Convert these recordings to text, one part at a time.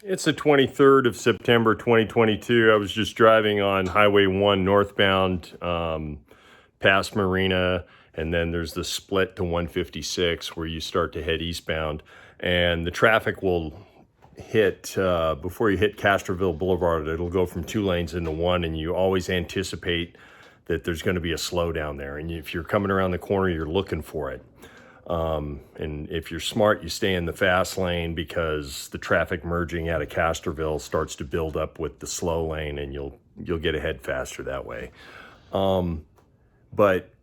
It's the 23rd of September, 2022. I was just driving on Highway 1 northbound past Marina, and then there's the split to 156 where you start to head eastbound. And the traffic will hit, before you hit Castroville Boulevard, it'll go from 2 lanes into one, and you always anticipate that there's going to be a slowdown there. And if you're coming around the corner, you're looking for it. And if you're smart, you stay in the fast lane because the traffic merging out of Castroville starts to build up with the slow lane, and you'll get ahead faster that way. But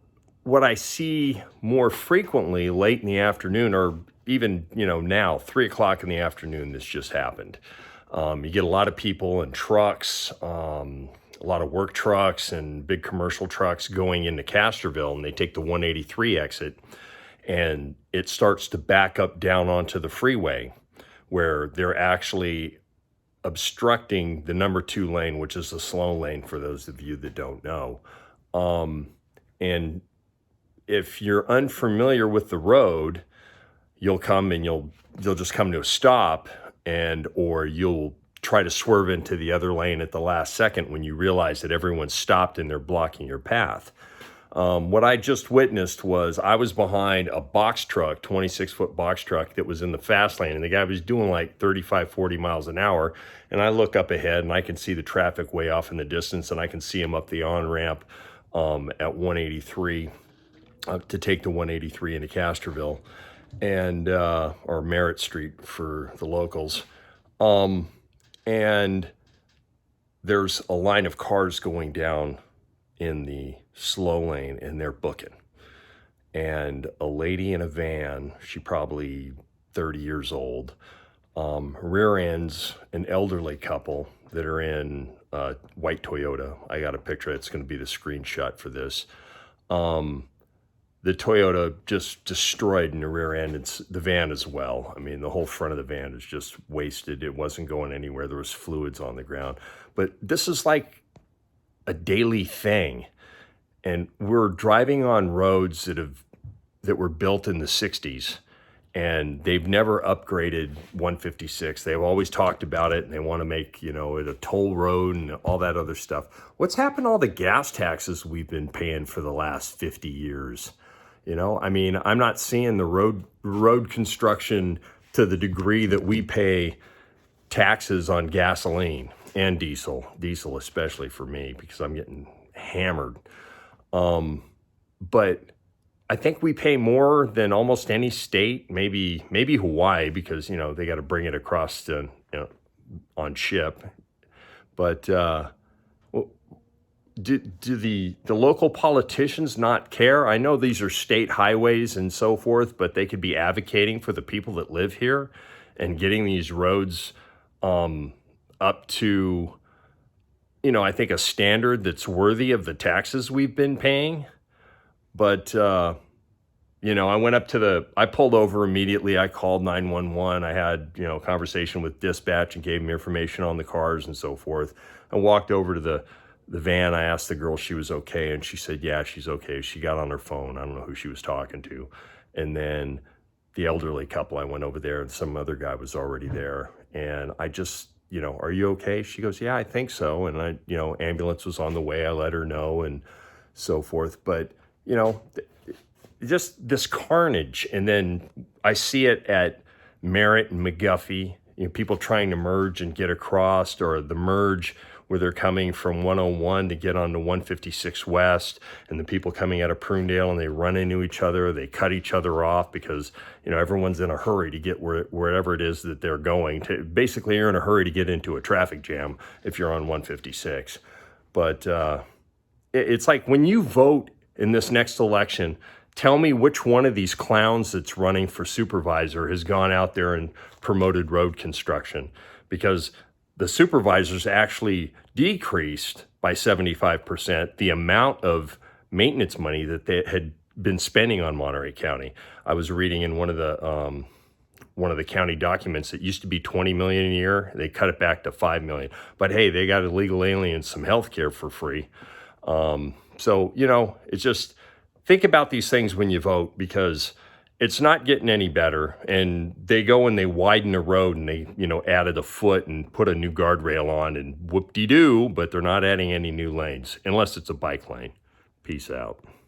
what I see more frequently late in the afternoon, or even now 3 o'clock in the afternoon, this just happened. You get a lot of people and trucks, a lot of work trucks and big commercial trucks going into Castroville, and they take the 183 exit. And it starts to back up down onto the freeway where they're actually obstructing the number 2 lane, which is the slow lane for those of you that don't know. And if you're unfamiliar with the road, you'll come and you'll just come to a stop, or you'll try to swerve into the other lane at the last second when you realize that everyone's stopped and they're blocking your path. What I just witnessed was I was behind a box truck, 26-foot box truck that was in the fast lane, and the guy was doing like 35, 40 miles an hour. And I look up ahead and I can see the traffic way off in the distance, and I can see him up the on-ramp at 183 to take the 183 into Castroville, and or Merritt Street for the locals. And there's a line of cars going down in the slow lane, and they're booking. And a lady in a van, she probably 30 years old, rear ends an elderly couple that are in a white Toyota. I got a picture. It's going to be the screenshot for this. The Toyota just destroyed in the rear end. It's the van as well. I mean, the whole front of the van is just wasted. It wasn't going anywhere. There was fluids on the ground. But this is like a daily thing. And we're driving on roads that were built in the 60s, and they've never upgraded 156. They've always talked about it, and they want to make, it a toll road and all that other stuff. What's happened to all the gas taxes we've been paying for the last 50 years? I mean, I'm not seeing the road construction to the degree that we pay taxes on gasoline and diesel especially for me, because I'm getting hammered. But I think we pay more than almost any state, maybe Hawaii, because, they got to bring it across to, on ship. But do the local politicians not care? I know these are state highways and so forth, but they could be advocating for the people that live here and getting these roads up to, I think a standard that's worthy of the taxes we've been paying. But, I went up I pulled over immediately. I called 911. I had, a conversation with dispatch and gave them information on the cars and so forth. I walked over to the van. I asked the girl if she was okay, and she said, yeah, she's okay. She got on her phone. I don't know who she was talking to. And then the elderly couple, I went over there, and some other guy was already there. And I just, are you okay? She goes, yeah, I think so. And I, ambulance was on the way. I let her know and so forth. But, just this carnage. And then I see it at Merritt and McGuffey, people trying to merge and get across, or the merge where they're coming from 101 to get onto 156 West, and the people coming out of Prunedale, and they run into each other, they cut each other off because, everyone's in a hurry to get wherever it is that they're going to. Basically, you're in a hurry to get into a traffic jam if you're on 156. But it's like when you vote in this next election, tell me which one of these clowns that's running for supervisor has gone out there and promoted road construction, because the supervisors actually decreased by 75% the amount of maintenance money that they had been spending on Monterey County. I was reading in one of the county documents, it used to be $20 million a year. They cut it back to $5 million. But hey, they got illegal aliens some health care for free. So, it's just, think about these things when you vote, because It's not getting any better, and they go and they widen the road and they, added a foot and put a new guardrail on and whoop-de-doo, but they're not adding any new lanes unless it's a bike lane. Peace out.